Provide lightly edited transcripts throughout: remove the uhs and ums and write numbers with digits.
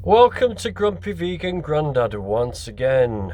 Welcome to Grumpy Vegan Grandad once again.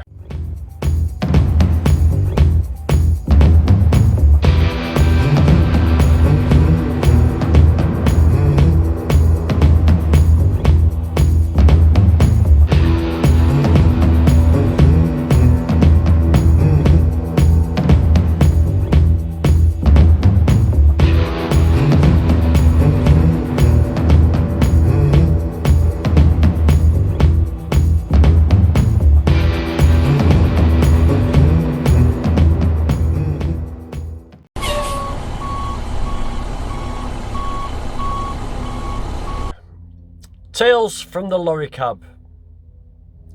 Tales from the Lorry Cab,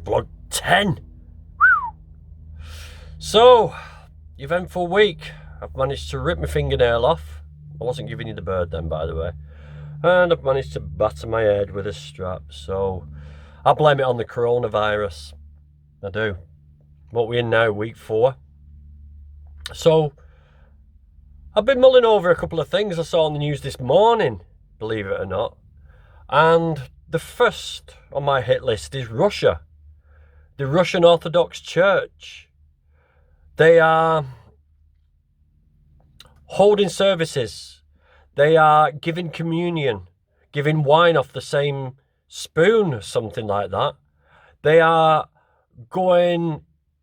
vlog 10. So, eventful week. I've managed to rip my fingernail off. I wasn't giving you the bird then, by the way. And I've managed to batter my head with a strap. So, I blame it on the coronavirus. I do. What we're in now, week 4. So, I've been mulling over a couple of things I saw on the news this morning, believe it or not. And the first on my hit list is Russia. The Russian Orthodox Church. They are holding services. They are giving communion, giving wine off the same spoon, something like that. They are going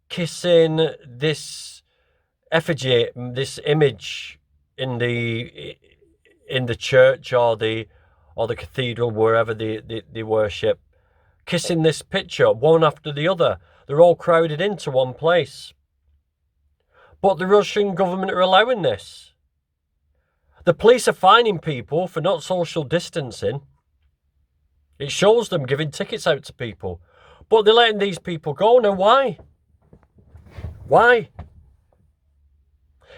kissing this effigy, this image in the church or the cathedral, wherever they worship, kissing this picture one after the other. They're all crowded into one place. But the Russian government are allowing this. The police are fining people for not social distancing. It shows them giving tickets out to people. But they're letting these people go. Now, why? Why?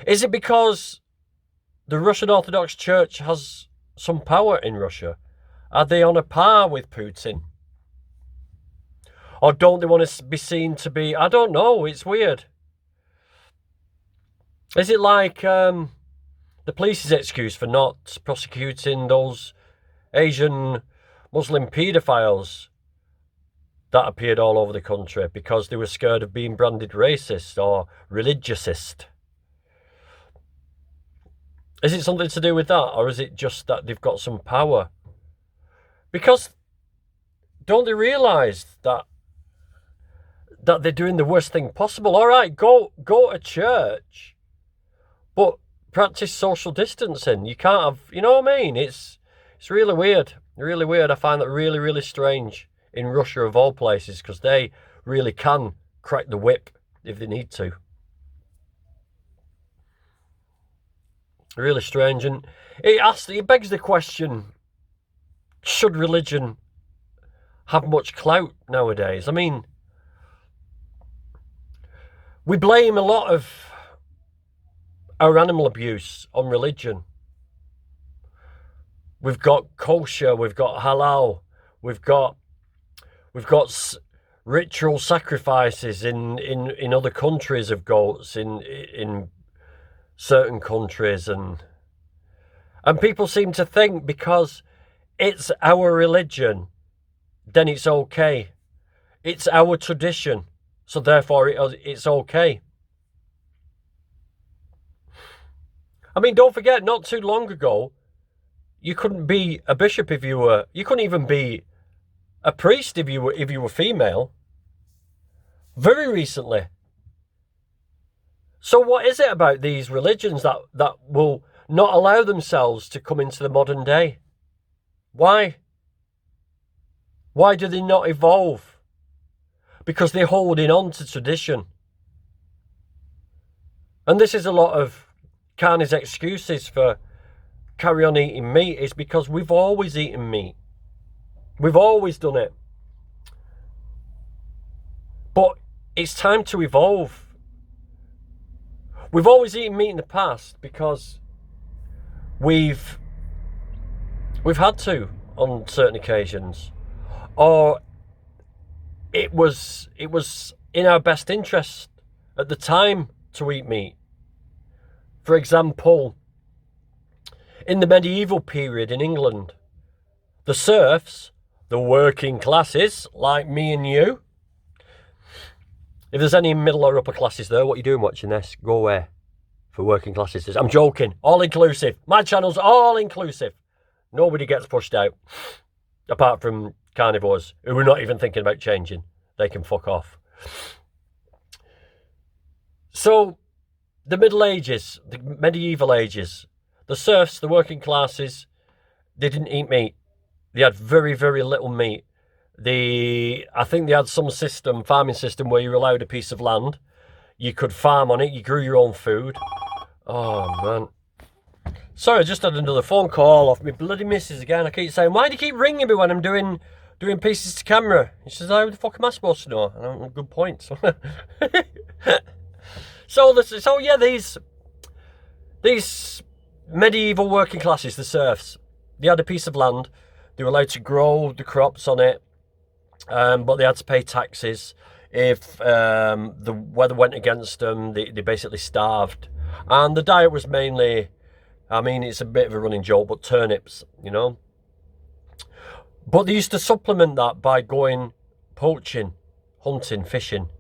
Is it because the Russian Orthodox Church has some power in Russia? Are they on a par with Putin? Or don't they want to be seen to be... I don't know, it's weird. Is it like the police's excuse for not prosecuting those Asian Muslim paedophiles that appeared all over the country because they were scared of being branded racist or religiousist? Is it something to do with that, or is it just that they've got some power? Because don't they realise that they're doing the worst thing possible? All right, go to church, but practice social distancing. You can't have, you know what I mean? It's really weird, really weird. I find that really, really strange in Russia of all places, because they really can crack the whip if they need to. Really strange, and it begs the question, should religion have much clout nowadays? I mean, we blame a lot of our animal abuse on religion. We've got kosher, we've got halal, we've got ritual sacrifices in other countries of goats in certain countries, and people seem to think because it's our religion, then it's okay. It's our tradition, so therefore it's okay. I mean, don't forget, not too long ago, you couldn't be a bishop if you couldn't even be a priest if you were female. Very recently. So what is it about these religions that will not allow themselves to come into the modern day? Why? Why do they not evolve? Because they're holding on to tradition. And this is a lot of Carney's excuses for carry on eating meat, is because we've always eaten meat. We've always done it. But it's time to evolve. We've always eaten meat in the past because we've had to on certain occasions, or it was in our best interest at the time to eat meat. For example, in the medieval period in England, the serfs the working classes, like me and you. If there's any middle or upper classes there, what are you doing watching this? Go away. For working classes. I'm joking. All inclusive. My channel's all inclusive. Nobody gets pushed out. Apart from carnivores, who are not even thinking about changing. They can fuck off. So, the Middle Ages, the medieval ages, the serfs, the working classes, they didn't eat meat. They had very, very little meat. I think they had some farming system, where you were allowed a piece of land. You could farm on it. You grew your own food. Oh, man. Sorry, I just had another phone call off my bloody missus again. I keep saying, why do you keep ringing me when I'm doing pieces to camera? She says, how the fuck am I supposed to know? And I'm good point. So yeah, these medieval working classes, the serfs, they had a piece of land. They were allowed to grow the crops on it. But they had to pay taxes. If the weather went against them, they basically starved. And the diet was mainly, I mean, it's a bit of a running joke, but turnips, you know. But they used to supplement that by going poaching, hunting, fishing,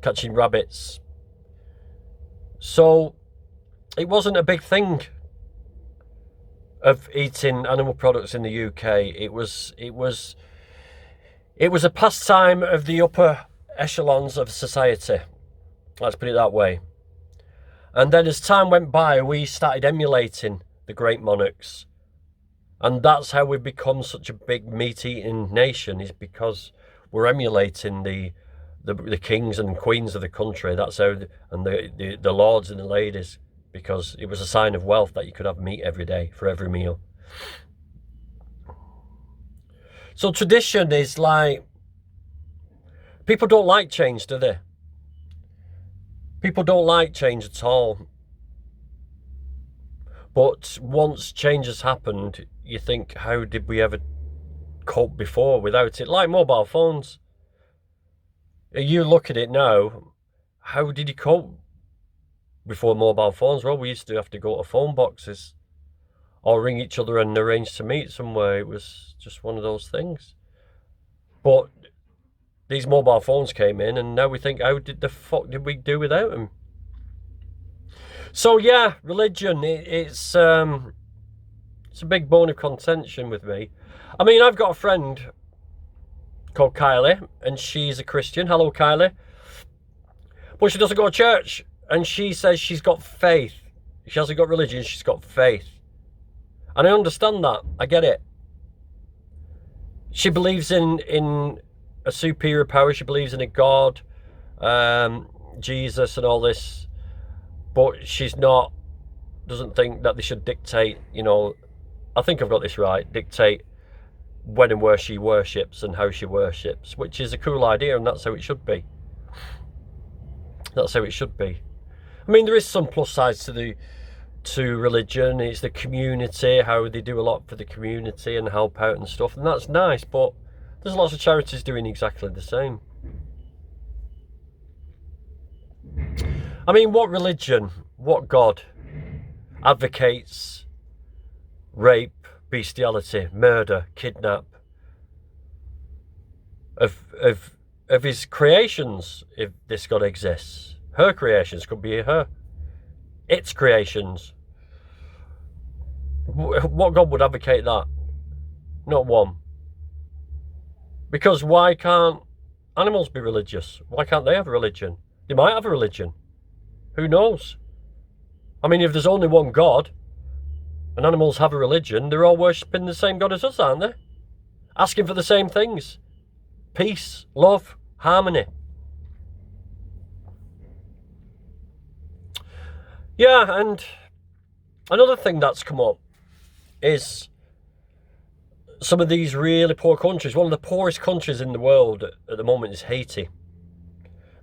catching rabbits. So it wasn't a big thing of eating animal products in the UK. It was a pastime of the upper echelons of society. Let's put it that way. And then as time went by, we started emulating the great monarchs. And that's how we've become such a big meat-eating nation, is because we're emulating the kings and queens of the country. That's how, and the lords and the ladies, because it was a sign of wealth that you could have meat every day for every meal. So tradition is like, people don't like change, do they? People don't like change at all. But once change has happened, you think, how did we ever cope before without it? Like mobile phones. You look at it now, how did you cope before mobile phones? Well, we used to have to go to phone boxes or ring each other and arrange to meet somewhere. It was just one of those things. But these mobile phones came in, and now we think, how did the fuck did we do without them? So yeah, religion, it's a big bone of contention with me. I mean, I've got a friend called Kylie, and she's a Christian. Hello, Kylie. But she doesn't go to church, and she says she's got faith. She hasn't got religion, she's got faith. And I understand that. I get it. She believes in a superior power. She believes in a God, Jesus and all this. But she's doesn't think that they should dictate, you know, I think I've got this right, dictate when and where she worships and how she worships, which is a cool idea, and that's how it should be. That's how it should be. I mean, there is some plus sides to religion. It's the community, how they do a lot for the community and help out and stuff, and that's nice, but there's lots of charities doing exactly the same. I mean, what religion, what God advocates rape, bestiality, murder, kidnap of his creations, if this God exists? Her creations, could be its creations. What God would advocate that? Not one. Because why can't animals be religious? Why can't they have a religion? They might have a religion. Who knows? I mean, if there's only one God and animals have a religion, they're all worshipping the same God as us, aren't they? Asking for the same things. Peace, love, harmony. Yeah, and another thing that's come up is some of these really poor countries. One of the poorest countries in the world at the moment is Haiti.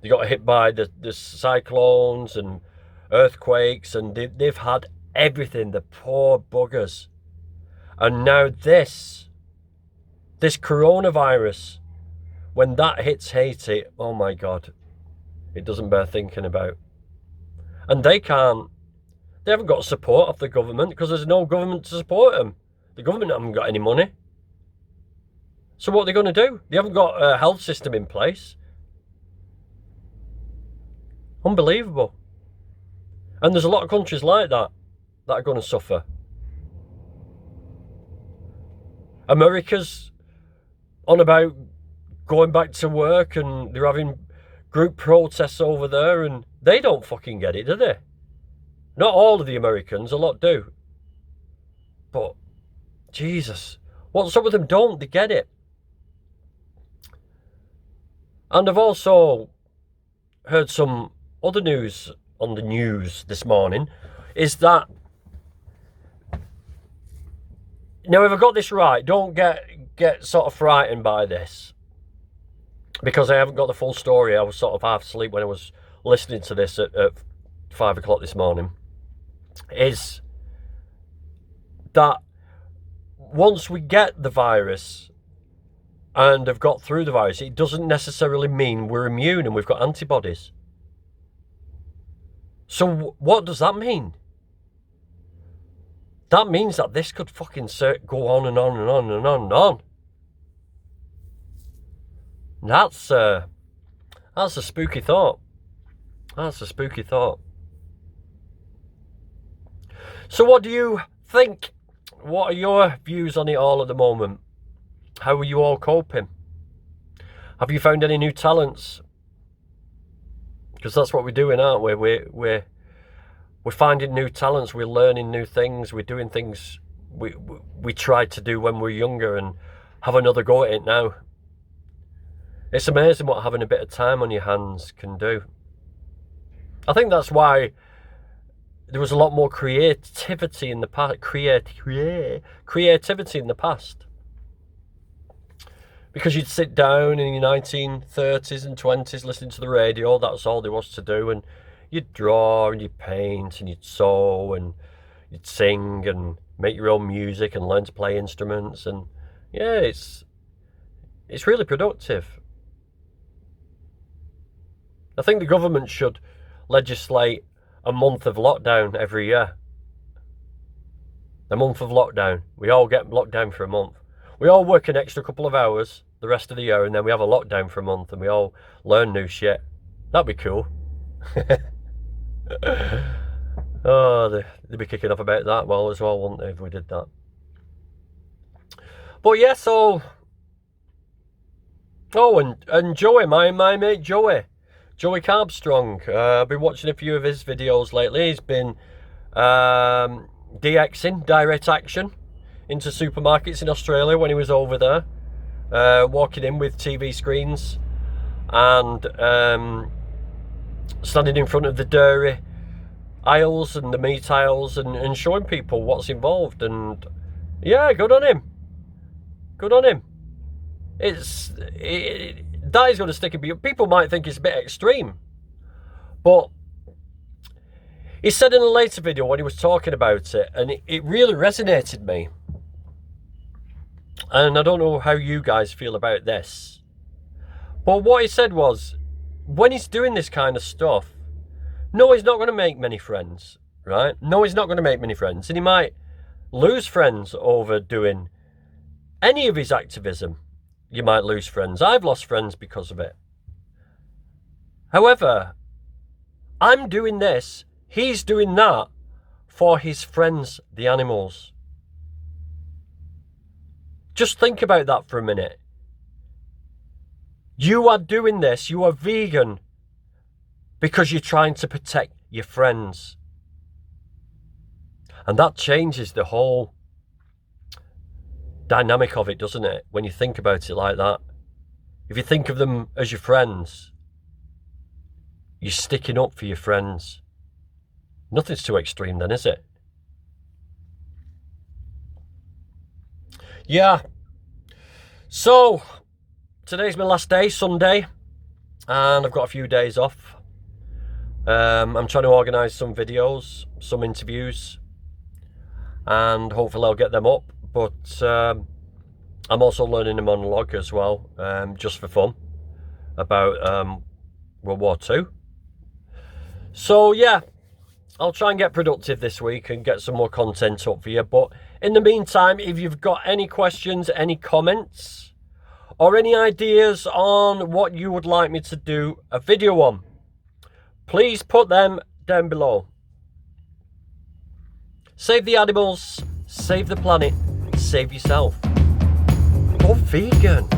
They got hit by the cyclones and earthquakes, and they've had everything, the poor buggers. And now this coronavirus, when that hits Haiti, oh my God, it doesn't bear thinking about. And they haven't got support of the government because there's no government to support them. The government haven't got any money. So what are they going to do? They haven't got a health system in place. Unbelievable. And there's a lot of countries like that are going to suffer. America's on about going back to work, and they're having group protests over there, and they don't fucking get it, do they? Not all of the Americans, a lot do. But, Jesus, well, some of them don't, they get it. And I've also heard some other news on the news this morning, is that, now if I got this right, don't get sort of frightened by this, because I haven't got the full story. I was sort of half asleep when I was listening to this at 5 o'clock this morning, is that once we get the virus and have got through the virus, it doesn't necessarily mean we're immune and we've got antibodies. So what does that mean? That means that this could fucking go on and on and on and on and on. That's a spooky thought. That's a spooky thought. So what do you think? What are your views on it all at the moment? How are you all coping? Have you found any new talents? Because that's what we're doing, aren't we? We're finding new talents. We're learning new things. We're doing things we tried to do when we were younger and have another go at it now. It's amazing what having a bit of time on your hands can do. I think that's why there was a lot more creativity in the past. Creativity in the past. Because you'd sit down in your 1930s and 20s listening to the radio. That's all there was to do. And you'd draw and you'd paint and you'd sew and you'd sing and make your own music and learn to play instruments. And yeah, it's really productive. I think the government should legislate a month of lockdown every year. A month of lockdown. We all get locked down for a month. We all work an extra couple of hours the rest of the year, and then we have a lockdown for a month and we all learn new shit. That'd be cool. Oh, they'd be kicking off about that well as well, wouldn't they, if we did that? But yeah, so... Oh, and Joey, my mate Joey Carbstrong. I've been watching a few of his videos lately. He's been DXing, direct action, into supermarkets in Australia when he was over there, walking in with TV screens and standing in front of the dairy aisles and the meat aisles and showing people what's involved. And yeah, good on him. Good on him. That is going to stick in. People might think it's a bit extreme, but he said in a later video when he was talking about it, and it really resonated me. And I don't know how you guys feel about this, but what he said was, when he's doing this kind of stuff, no, he's not going to make many friends, right? No, he's not going to make many friends, and he might lose friends over doing any of his activism. You might lose friends. I've lost friends because of it. However, I'm doing this, he's doing that for his friends, the animals. Just think about that for a minute. You are doing this, you are vegan, because you're trying to protect your friends. And that changes the whole dynamic of it, doesn't it? When you think about it like that. If you think of them as your friends, you're sticking up for your friends. Nothing's too extreme then, is it? Yeah. So, today's my last day, Sunday, and I've got a few days off. I'm trying to organise some videos, some interviews, and hopefully I'll get them up. But I'm also learning a monologue as well, just for fun, about World War II. So yeah, I'll try and get productive this week and get some more content up for you. But in the meantime, if you've got any questions, any comments, or any ideas on what you would like me to do a video on, please put them down below. Save the animals, save the planet, save yourself. Go vegan.